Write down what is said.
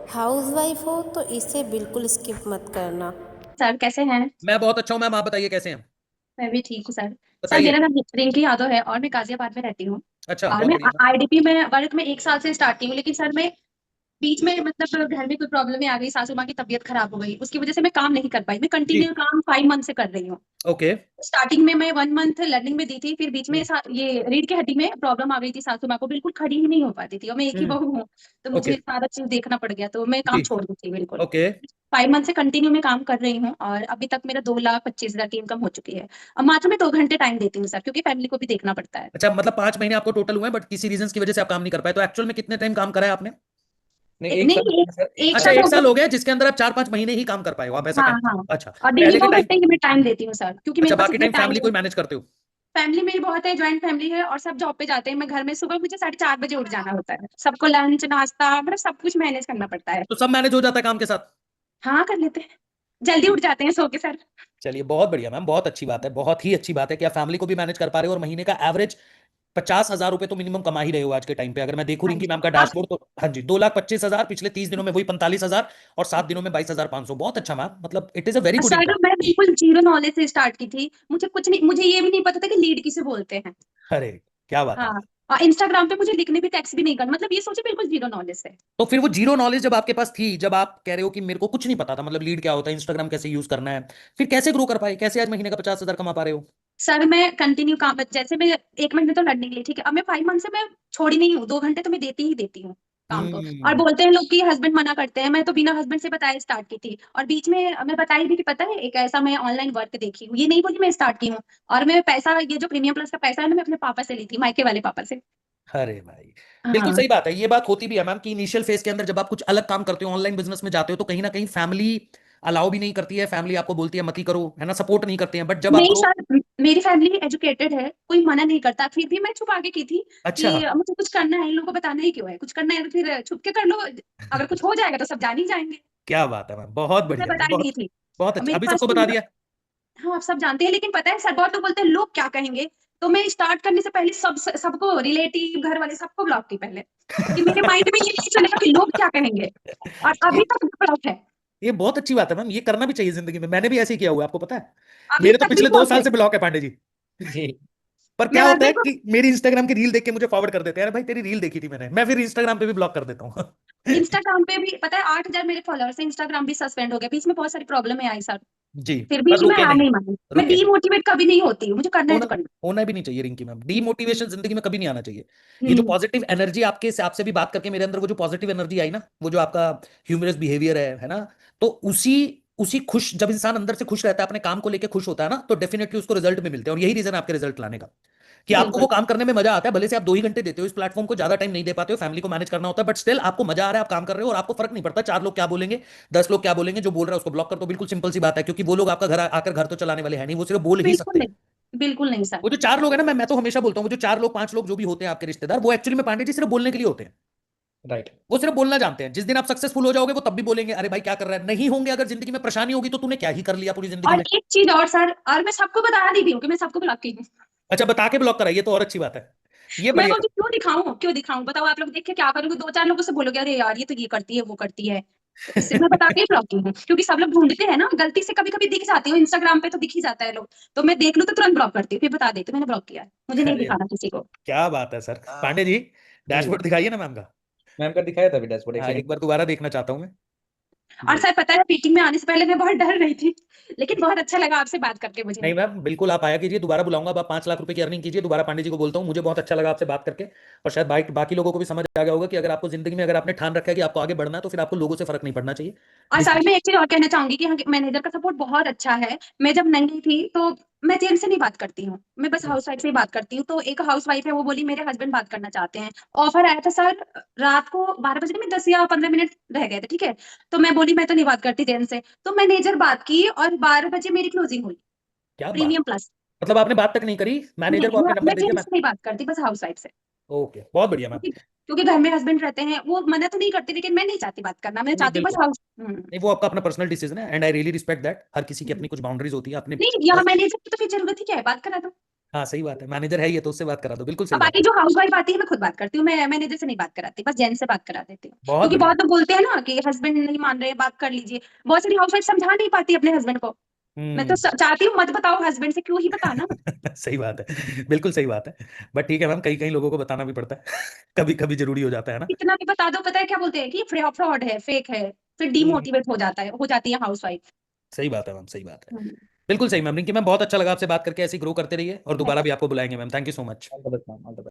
Housewife हो तो इसे बिल्कुल स्किप मत करना। सर कैसे हैं। मैं बहुत अच्छा हूँ मैम। आप बताइए कैसे हैं? मैं भी ठीक हूँ सर। सर बताइए। मेरा नाम रिंकी यादव है और मैं गाजियाबाद में रहती हूँ। अच्छा, और बहुत मैं बढ़िया मैम। आईडीपी में वर्क में 1 साल से स्टार्ट की हूँ, लेकिन सर मैं बीच में मतलब घर में कोई प्रॉब्लम आ गई, सासू माँ की तबीयत खराब हो गई, उसकी वजह से मैं काम नहीं कर पाई। मैं जी। कंटिन्यू काम 5 मंथ से कर रही हूँ। ओके। स्टार्टिंग में मैं 1 मंथ लर्निंग में दी थी, फिर बीच में ये रीढ़ की हड्डी में प्रॉब्लम आ गई थी, सासू माँ को बिल्कुल खड़ी ही नहीं हो पाती थी और मैं एक ही हम्म। बहू हूँ। तो ओके। मुझे सारा चीज देखना पड़ गया, तो मैं काम जी। छोड़ दी थी बिल्कुल। ओके। 5 मंथ से कंटिन्यू में काम कर रही हूँ और अभी तक मेरा 2,25,000 की इनकम हो चुकी है। अब मात्र मैं 2 घंटे टाइम देती हूँ सर, क्योंकि फैमिली को भी देखना पड़ता है। अच्छा, मतलब 5 महीने आपको टोटल हुए हैं, बट किसी रीजन की वजह से आप काम नहीं कर पाए। तो एक्चुअल में कितने टाइम काम करा है आपने? नहीं, एक साल नहीं, हो गया सर, एक एक अच्छा, साल साल हो एक हो गया। साल गया। हो गया जिसके अंदर आप 4-5 महीने ही काम कर पाए हो, आप ऐसा हाँ कहना हाँ। चाहते हो? अच्छा। और डेली पहले के 2 घंटे टाइम। ही मैं टाइम देती हूँ सर, क्योंकि मेरे अच्छा, पास बाकी इतना टाइम टाइम फैमिली को नहीं। ही मैनेज करते हो? फैमिली मेरी बहुत है, ज्वाइंट फैमिली है और सब जॉब पे जाते हैं। मैं घर में सुबह मुझे 4:30 बजे उठ जाना होता है, सबको लंच नाश्ता मतलब सब कुछ मैनेज करना पड़ता है। तो सब मैनेज हो जाता है काम के साथ? हाँ कर लेते हैं, जल्दी उठ जाते हैं सो के सर। चलिए, बहुत बढ़िया मैम, बहुत अच्छी बात है, बहुत ही अच्छी बात है कि आप फैमिली को भी मैनेज कर पा रहे हो और महीने का एवरेज 50,000 रुपए तो मिनिमम कमा ही रहे हो आज के टाइम पे। अगर मैं देखूं हाँ रिंकी जी। मैम का आप डैशबोर्ड तो हाँ जी, 2,25,000, पिछले 30 दिनों में वही 45,000 और 7 दिनों में 22,500। बहुत अच्छा मैम, मतलब it is a very good sir income. मैं बिल्कुल जीरो नॉलेज से स्टार्ट की थी, मुझे कुछ नहीं, मुझे ये भी नहीं पता था कि लीड किसे बोलते हैं। अरे, क्या बात है। हाँ। और इंस्टाग्राम पे मुझे लिखने भी टैक्स भी नहीं करना, मतलब ये सोचे बिल्कुल जीरो नॉलेज है। तो फिर वो जीरो नॉलेज जब आपके पास थी, जब आप कह रहे हो कि मेरे को कुछ नहीं पता था, मतलब लीड क्या होता है, इंस्टाग्राम कैसे यूज करना है, फिर कैसे ग्रो कर पाए? कैसे आज महीने का 50,000 कमा पा रहे हो? सर मैं कंटिन्यू काम, जैसे मैं 1 महीने तो लर्निंग ली, ठीक है, अब मैं 5 मंथ से मैं छोड़ी नहीं हूँ, 2 घंटे तो मैं देती ही देती हूँ काम को। और हम्म। बोलते हैं लोग कि हस्बैंड मना करते हैं, मैं तो बिना हस्बैंड से बताए स्टार्ट की थी। और बीच में मैं बताई भी कि पता है एक ऐसा मैं ऑनलाइन वर्क देखी हूँ, ये नहीं बोली मैं स्टार्ट की हूँ। और मैं पैसा, ये जो प्रीमियम प्लस का पैसा है ना, मैं अपने पापा से ली थी, मायके वाले पापा से। अरे भाई, बिल्कुल हाँ। सही बात है। ये बात होती भी है मैम कि इनिशियल फेज के अंदर जब आप कुछ अलग काम करते हो, ऑनलाइन बिजनेस में जाते हो, तो कहीं ना कहीं फैमिली अलाउ भी नहीं करती है, फैमिली आपको बोलती है मत ही करो, है ना, सपोर्ट नहीं करते हैं, बट जब आप नहीं ग्रो। सर, मेरी फैमिली एजुकेटेड है, कोई मना नहीं करता, फिर भी मैं छुपा के की थी कि अच्छा। मुझे कुछ करना है, इन लोगों को बताना ही क्यों है, कुछ करना है तो फिर छुप के कर लो, अगर कुछ हो जाएगा तो सब जान ही जाएंगे। क्या बात है मैम, बहुत तो मैं बढ़िया मैम, बताई नहीं बहुत थी। बहुत और अच्छा, मेरे अभी पास सबको तो बता दिया। हाँ आप सब जानते हैं, लेकिन पता है सर बहुत लोग बोलते हैं लोग क्या कहेंगे। तो मैं स्टार्ट करने से पहले सबको, रिलेटिव, घर वाले, सबको ब्लॉक की पहले, कि मेरे माइंड में ये नहीं चलेगा कि लोग क्या कहेंगे। और ये अभी तक ब्लॉक है। ये बहुत अच्छी बात है मैम, ये करना भी चाहिए जिंदगी में। मैंने भी ऐसे ही किया हुआ है, आपको पता है। अभी मेरे तो तक भी पिछले दो ब्लॉक साल है। से ब्लॉक है पांडे जी। जी। पर क्या मेरे होता है हस्बैंड को कि मेरी इंस्टाग्राम की रील देख के मुझे फॉरवर्ड कर देते हैं, अरे भाई तेरी रील देखी थी मैंने, मैं फिर इंस्टाग्राम पे भी ब्लॉक कर देता हूँ। इंस्टाग्राम पे भी पता है 8,000 मेरे फॉलोअर्स हैं, इंस्टाग्राम भी सस्पेंड हो गया, बीच में बहुत सारी प्रॉब्लम आई सर। जी। फिर भी पर मैं रुके हार नहीं, नहीं मानी, मैं रुके नहीं। डीमोटिवेट कभी नहीं होती हूँ, मुझे करना है होना तो करना होना भी नहीं चाहिए रिंकी मैम, डीमोटिवेशन जिंदगी में कभी नहीं आना चाहिए। है। ये जो पॉजिटिव एनर्जी आपके से आपसे भी बात करके मेरे अंदर वो जो पॉजिटिव एनर्जी आई ना, वो जो आपका ह्यूमरस बिहेवियर है ना, तो उसी उसी खुश, जब इंसान अंदर से खुश रहता है, अपने काम को लेके खुश होता है ना, तो डेफिनेटली उसको रिजल्ट में मिलते हैं। और यही रीजन है आपके रिजल्ट लाने का, कि आपको वो बिल्कुल। काम करने में मजा आता है। भले से आप 2 ही घंटे देते हो इस प्लेटफॉर्म को, ज्यादा टाइम नहीं दे पाते हो, फैमिली को मैनेज करना होता है, बट स्टिल आपको मजा आ रहा है, आप काम कर रहे हो और आपको फर्क नहीं पड़ता 4 लोग क्या बोलेंगे, 10 लोग क्या बोलेंगे। जो बोल रहा है उसको ब्लॉक कर दो, बिल्कुल सिंपल सी बात है, क्योंकि वो लोग आपका घर आकर घर तो चलाने वाले हैं नहीं, वो सिर्फ बोल ही बिल्कुल सकते हैं। नहीं, बिल्कुल नहीं सर। वो जो 4 लोग हैं ना, मैं तो हमेशा बोलता हूँ, वो जो 4 लोग 5 लोग जो भी होते हैं आपके रिश्तेदार, वो एक्चुअली में पांडे जी सिर्फ बोलने के लिए होते हैं। राइट। वो सिर्फ बोलना जानते हैं। जिस दिन आप सक्सेसफुल हो जाओगे, वो तब भी बोलेंगे अरे भाई क्या कर रहा है। नहीं होंगे, अगर जिंदगी में परेशानी होगी तो तूने क्या ही कर लिया पूरी जिंदगी और में। एक चीज और सर, और मैं सबको बता दी भी हूँ कि मैं सबको ब्लॉक की हूँ। अच्छा, बता के ब्लॉक कराइए तो और अच्छी बात है। ये मैं बढ़िया बोलती क्यों दिखाऊं, क्यों दिखाऊं, बताओ आप लोग देख के क्या करोगे, 2-4 लोगों से बोलोगे अरे यार ये तो ये करती है वो करती है। तो इससे मैं बता के ब्लॉक की हूँ, क्योंकि सब लोग ढूंढते हैं ना, गलती से कभी कभी दिख जाती हूँ, इंस्टाग्राम पे तो दिख ही जाता है लोग, तो मैं देख लूं तो तुरंत ब्लॉक करती हूँ, फिर बता देती हूँ मैंने ब्लॉक किया है, मुझे नहीं अरे, दिखाना किसी को। क्या बात है सर। पांडे जी, जी। डैशबोर्ड दिखाइए ना मैम का। मैम का दिखाया था अभी डैशबोर्ड, एक हाँ, एक सेकंड। बार दोबारा देखना चाहता हूँ मैं। और जी। सर पता है मीटिंग में आने से पहले मैं बहुत डर रही थी, लेकिन बहुत अच्छा लगा आपसे बात करके मुझे। नहीं मैम, बिल्कुल आप आया कीजिए, दोबारा बुलाऊंगा। अब आप 5 लाख रुपए की अर्निंग कीजिए, दोबारा पांडे जी को बोलता हूँ। मुझे बहुत अच्छा लगा आपसे बात करके, और शायद बाकी लोगों को भी समझ आ गया होगा कि अगर आपको जिंदगी में, अगर आपने ठान रखा है कि आपको आगे बढ़ना है, तो फिर आपको लोगों से फर्क नहीं पड़ना चाहिए। और जिस साइड में एक चीज और कहना चाहूंगी कि यहाँ मैनेजर का सपोर्ट बहुत अच्छा है। मैं जब नई थी तो मैं जेंट्स से नहीं बात करती हूँ, मैं बस हाउस वाइफ से ही बात करती हूँ। तो एक हाउस वाइफ है, वो बोली मेरे हस्बैंड बात करना चाहते हैं। ऑफर आया था सर, रात को 12 बजे में 10 या 15 मिनट रह गए थे, ठीक है। तो मैं बोली मैं तो नहीं बात करती जेंट्स से, तो मैनेजर बात की और 12 बजे मेरी क्लोजिंग हुई, क्या बात, प्रीमियम प्लस। मतलब आपने बात तक नहीं करी, मैनेजर को नहीं, आपने मैं नंबर दे दिया जेंट्स मैं? से नहीं बात करती, बस हाउस वाइफ से। ओके, बहुत बढ़िया मैम। क्योंकि क्योंकि घर में हस्बैंड रहते हैं, वो मना तो नहीं करते, लेकिन मैं नहीं चाहती बात करना, मैं नहीं चाहती हूँ बस बिल्कुल, हाउस। नहीं वो आपका अपना पर्सनल डिसीजन है, and I really respect that. हर किसी की हम्म। अपनी कुछ बाउंड्रीज होती है अपने। नहीं, यहाँ मैनेजर की तो फिर जरूरत ही क्या है, बात करा दो। हाँ सही बात है, मैनेजर है ये तो उससे बात करा दो, बिल्कुल अब सही बात बाकी जो हाउसवाइफ आती है मैं खुद बात करती हूँ, मैं मैनेजर से नहीं बात कराती, बस जेंट्स से बात करा देती हूँ। बहुत क्योंकि बढ़िया। बहुत लोग बोलते हैं ना कि हस्बैंड नहीं मान रहे, बात कर लीजिए। बहुत सारी हाउसवाइफ समझा नहीं पाती अपने हस्बैंड को। मैं तो चाहती हूँ मत बताओ हस्बैंड से, क्यों ही बताना। सही बात है, बिल्कुल सही बात है। बट ठीक है मैम, कई कई लोगों को बताना भी पड़ता है कभी कभी जरूरी हो जाता है ना। कितना भी बता दो, पता है क्या बोलते हैं कि फ्रॉड है, फेक है, फिर डीमोटिवेट हो जाती है हाउसवाइफ। सही बात है मैम, सही बात है, बिल्कुल सही मैम। रिंकी मैम बहुत अच्छा लगा आपसे बात करके, ऐसे ग्रो करते रहिए और दोबारा भी आपको बुलाएंगे ma'am. Thank you so much. All the best, ma'am. All the best.